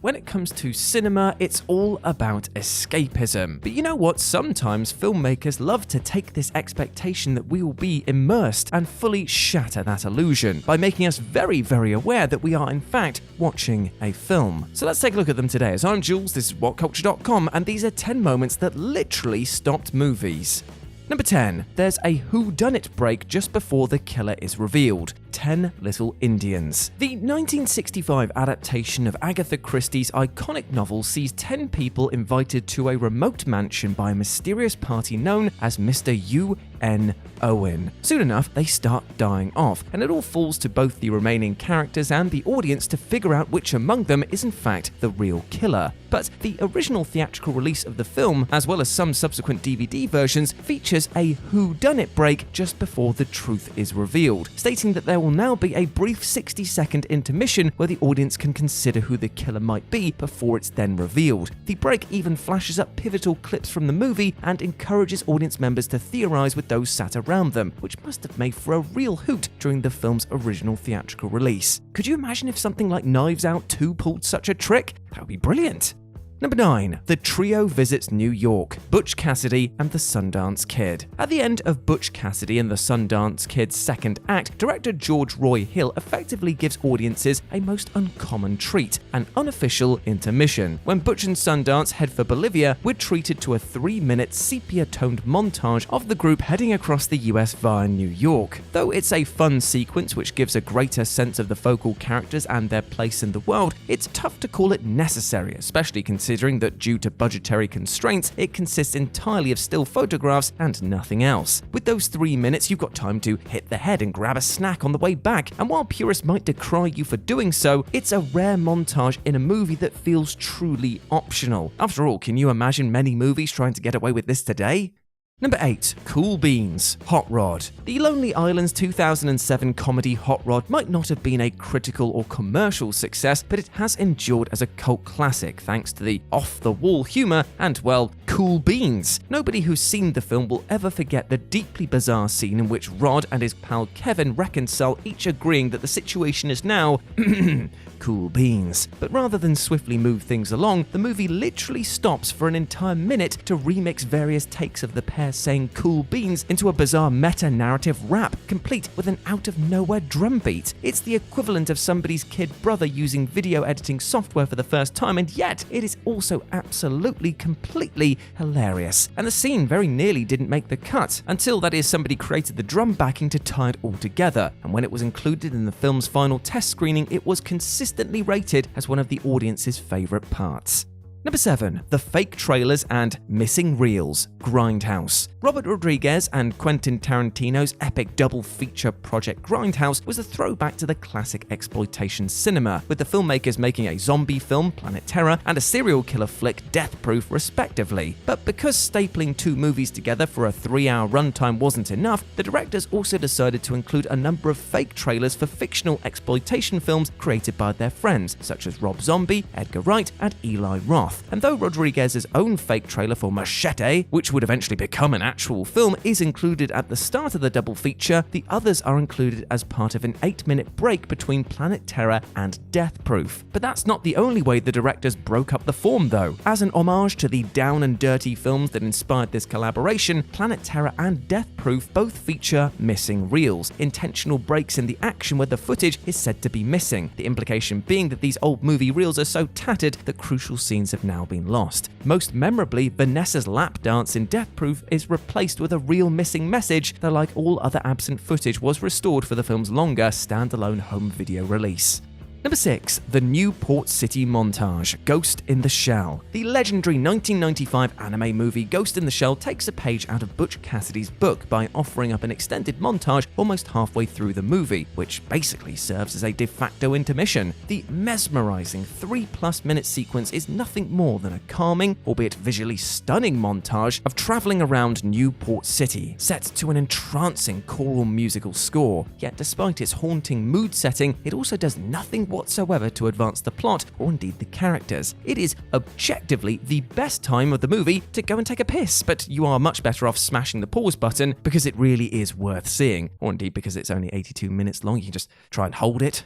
When it comes to cinema, it's all about escapism. But you know what? Sometimes filmmakers love to take this expectation that we will be immersed and fully shatter that illusion by making us very, very aware that we are in fact watching a film. So let's take a look at them today. As I'm Jules, this is WhatCulture.com, and these are 10 moments that literally stopped movies. Number 10. There's a whodunit break just before the killer is revealed. 10 Little Indians. The 1965 adaptation of Agatha Christie's iconic novel sees 10 people invited to a remote mansion by a mysterious party known as Mr. U.N. Owen. Soon enough, they start dying off, and it all falls to both the remaining characters and the audience to figure out which among them is in fact the real killer. But the original theatrical release of the film, as well as some subsequent DVD versions, features a whodunit break just before the truth is revealed, stating that there will now be a brief 60-second intermission where the audience can consider who the killer might be before it's then revealed. The break even flashes up pivotal clips from the movie and encourages audience members to theorize with those sat around them, which must have made for a real hoot during the film's original theatrical release. Could you imagine if something like Knives Out 2 pulled such a trick? That would be brilliant. Number 9. The trio visits New York, Butch Cassidy and the Sundance Kid. At the end of Butch Cassidy and the Sundance Kid's second act, director George Roy Hill effectively gives audiences a most uncommon treat, an unofficial intermission. When Butch and Sundance head for Bolivia, we're treated to a 3-minute sepia-toned montage of the group heading across the US via New York. Though it's a fun sequence which gives a greater sense of the focal characters and their place in the world, it's tough to call it necessary, especially considering that due to budgetary constraints, it consists entirely of still photographs and nothing else. With those 3 minutes, you've got time to hit the head and grab a snack on the way back, and while purists might decry you for doing so, it's a rare montage in a movie that feels truly optional. After all, can you imagine many movies trying to get away with this today? Number 8. Cool Beans, Hot Rod. The Lonely Island's 2007 comedy Hot Rod might not have been a critical or commercial success, but it has endured as a cult classic thanks to the off-the-wall humor and, well, cool beans. Nobody who's seen the film will ever forget the deeply bizarre scene in which Rod and his pal Kevin reconcile, each agreeing that the situation is now cool beans. But rather than swiftly move things along, the movie literally stops for an entire minute to remix various takes of the pair saying cool beans into a bizarre meta-narrative rap, complete with an out-of-nowhere drum beat. It's the equivalent of somebody's kid brother using video editing software for the first time, and yet it is also absolutely, completely hilarious. And the scene very nearly didn't make the cut, until that is somebody created the drum backing to tie it all together, and when it was included in the film's final test screening, it was consistently rated as one of the audience's favourite parts. Number 7. The fake trailers and missing reels, Grindhouse. Robert Rodriguez and Quentin Tarantino's epic double-feature project Grindhouse was a throwback to the classic exploitation cinema, with the filmmakers making a zombie film, Planet Terror, and a serial killer flick, Death Proof, respectively. But because stapling 2 movies together for a 3-hour runtime wasn't enough, the directors also decided to include a number of fake trailers for fictional exploitation films created by their friends, such as Rob Zombie, Edgar Wright, and Eli Roth. And though Rodriguez's own fake trailer for Machete, which would eventually become an actual film, is included at the start of the double feature, the others are included as part of an 8-minute break between Planet Terror and Death Proof. But that's not the only way the directors broke up the form though. As an homage to the down and dirty films that inspired this collaboration, Planet Terror and Death Proof both feature missing reels, intentional breaks in the action where the footage is said to be missing, the implication being that these old movie reels are so tattered that crucial scenes have now been lost. Most memorably, Vanessa's lap dance in Death Proof is replaced with a real missing message that, like all other absent footage, was restored for the film's longer standalone home video release. Number 6. The Newport City montage, Ghost in the Shell. The legendary 1995 anime movie Ghost in the Shell takes a page out of Butch Cassidy's book by offering up an extended montage almost halfway through the movie, which basically serves as a de facto intermission. The mesmerizing 3+ minute sequence is nothing more than a calming, albeit visually stunning montage of traveling around Newport City, set to an entrancing choral musical score. Yet despite its haunting mood setting, it also does nothing whatsoever to advance the plot or indeed the characters. It is objectively the best time of the movie to go and take a piss, but you are much better off smashing the pause button because it really is worth seeing, or indeed because it's only 82 minutes long, you can just try and hold it.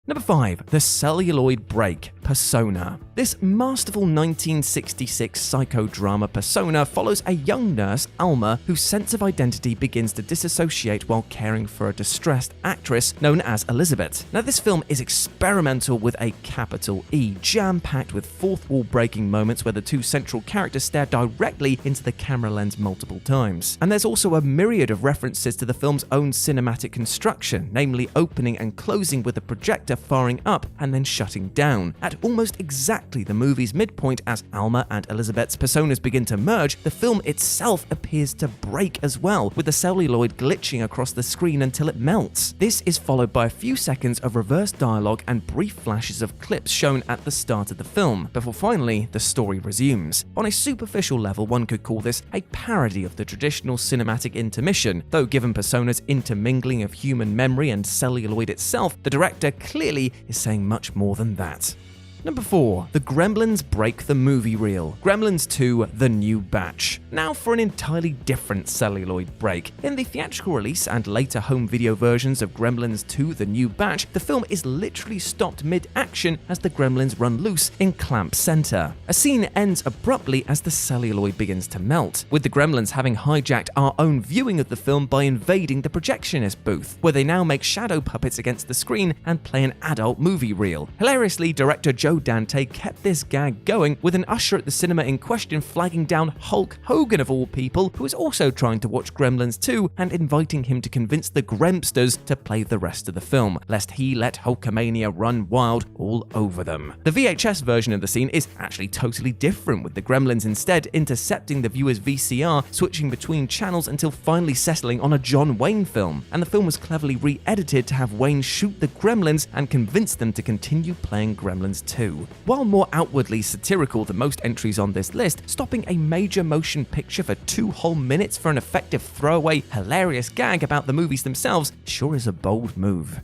Number 5. The celluloid break, Persona. This masterful 1966 psychodrama Persona follows a young nurse, Alma, whose sense of identity begins to disassociate while caring for a distressed actress known as Elizabeth. Now, this film is experimental with a capital E, jam-packed with fourth wall breaking moments where the two central characters stare directly into the camera lens multiple times. And there's also a myriad of references to the film's own cinematic construction, namely opening and closing with the projector firing up and then shutting down. At almost exactly the movie's midpoint, as Alma and Elizabeth's personas begin to merge, the film itself appears to break as well, with the celluloid glitching across the screen until it melts. This is followed by a few seconds of reverse dialogue and brief flashes of clips shown at the start of the film, before finally the story resumes. On a superficial level, one could call this a parody of the traditional cinematic intermission, though given Persona's intermingling of human memory and celluloid itself, the director clearly is saying much more than that. Number 4. The Gremlins break the movie reel. Gremlins 2: The New Batch. Now for an entirely different celluloid break. In the theatrical release and later home video versions of Gremlins 2: The New Batch, the film is literally stopped mid-action as the Gremlins run loose in Clamp Center. A scene ends abruptly as the celluloid begins to melt, with the Gremlins having hijacked our own viewing of the film by invading the projectionist booth, where they now make shadow puppets against the screen and play an adult movie reel. Hilariously, director Joe Dante kept this gag going, with an usher at the cinema in question flagging down Hulk Hogan of all people, who was also trying to watch Gremlins 2, and inviting him to convince the Grempsters to play the rest of the film, lest he let Hulkamania run wild all over them. The VHS version of the scene is actually totally different, with the Gremlins instead intercepting the viewer's VCR, switching between channels until finally settling on a John Wayne film, and the film was cleverly re-edited to have Wayne shoot the Gremlins and convince them to continue playing Gremlins 2. While more outwardly satirical than most entries on this list, stopping a major motion picture for 2 whole minutes for an effective throwaway, hilarious gag about the movies themselves sure is a bold move.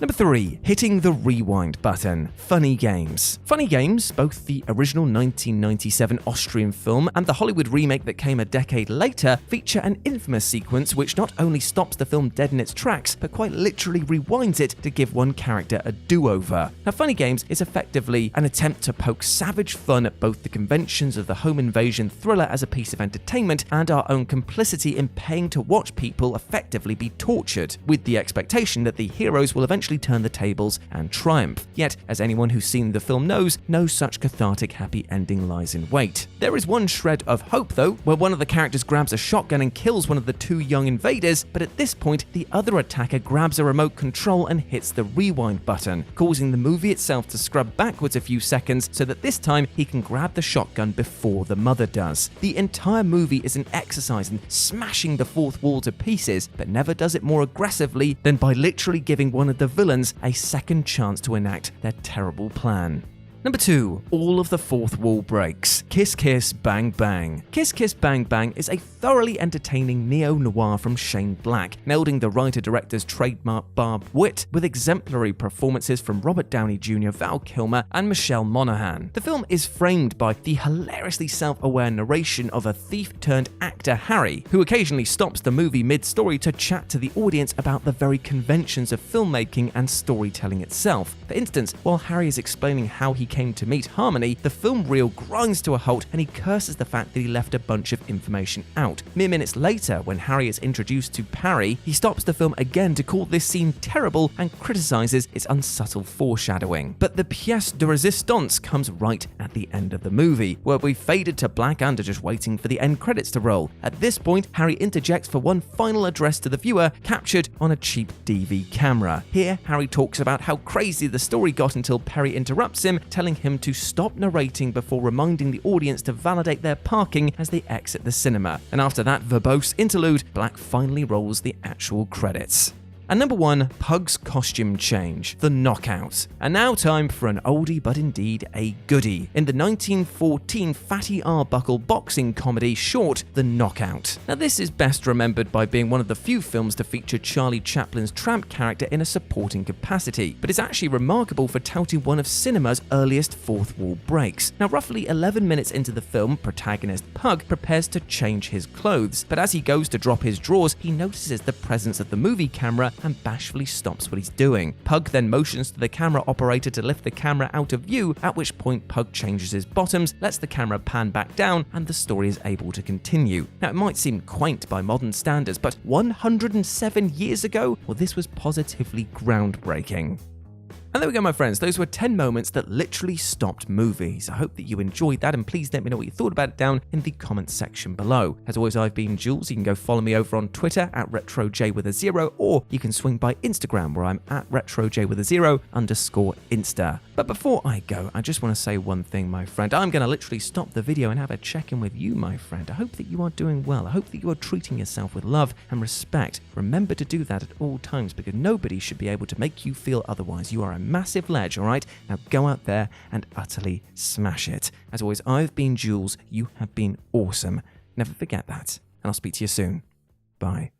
Number 3. Hitting the rewind button, Funny Games. Funny Games, both the original 1997 Austrian film and the Hollywood remake that came a decade later, feature an infamous sequence which not only stops the film dead in its tracks, but quite literally rewinds it to give one character a do-over. Now, Funny Games is effectively an attempt to poke savage fun at both the conventions of the home invasion thriller as a piece of entertainment and our own complicity in paying to watch people effectively be tortured, with the expectation that the heroes will eventually turn the tables and triumph. Yet, as anyone who's seen the film knows, no such cathartic happy ending lies in wait. There is one shred of hope though, where one of the characters grabs a shotgun and kills one of the 2 young invaders, but at this point, the other attacker grabs a remote control and hits the rewind button, causing the movie itself to scrub backwards a few seconds so that this time he can grab the shotgun before the mother does. The entire movie is an exercise in smashing the fourth wall to pieces, but never does it more aggressively than by literally giving one of the villains a second chance to enact their terrible plan. Number 2. All of the fourth wall breaks. Kiss Kiss Bang Bang. Kiss Kiss Bang Bang is a thoroughly entertaining neo-noir from Shane Black, melding the writer-director's trademark barbed wit with exemplary performances from Robert Downey Jr., Val Kilmer, and Michelle Monaghan. The film is framed by the hilariously self-aware narration of a thief-turned-actor Harry, who occasionally stops the movie mid-story to chat to the audience about the very conventions of filmmaking and storytelling itself. For instance, while Harry is explaining how he came to meet Harmony, the film reel grinds to a halt and he curses the fact that he left a bunch of information out. Mere minutes later, when Harry is introduced to Parry, he stops the film again to call this scene terrible and criticizes its unsubtle foreshadowing. But the pièce de résistance comes right at the end of the movie, where we faded to black and are just waiting for the end credits to roll. At this point, Harry interjects for one final address to the viewer, captured on a cheap DV camera. Here, Harry talks about how crazy the story got until Perry interrupts him, telling him to stop narrating before reminding the audience to validate their parking as they exit the cinema. And after that verbose interlude, Black finally rolls the actual credits. And number 1, Pug's costume change, The Knockout. And now time for an oldie but indeed a goodie. In the 1914 Fatty Arbuckle boxing comedy short, The Knockout. Now this is best remembered by being one of the few films to feature Charlie Chaplin's tramp character in a supporting capacity, but is actually remarkable for touting one of cinema's earliest fourth wall breaks. Now roughly 11 minutes into the film, protagonist Pug prepares to change his clothes, but as he goes to drop his drawers, he notices the presence of the movie camera and bashfully stops what he's doing. Pug then motions to the camera operator to lift the camera out of view, at which point Pug changes his bottoms, lets the camera pan back down, and the story is able to continue. Now, it might seem quaint by modern standards, but 107 years ago, well, this was positively groundbreaking. And there we go, my friends. Those were 10 moments that literally stopped movies. I hope that you enjoyed that, and please let me know what you thought about it down in the comments section below. As always, I've been Jules. You can go follow me over on Twitter at RetroJ, or you can swing by Instagram where I'm at RetroJ_Insta. But before I go, I just want to say one thing, my friend. I'm going to literally stop the video and have a check-in with you, my friend. I hope that you are doing well. I hope that you are treating yourself with love and respect. Remember to do that at all times, because nobody should be able to make you feel otherwise. You are a massive ledge, all right? Now go out there and utterly smash it. As always, I've been Jules. You have been awesome. Never forget that. And I'll speak to you soon. Bye.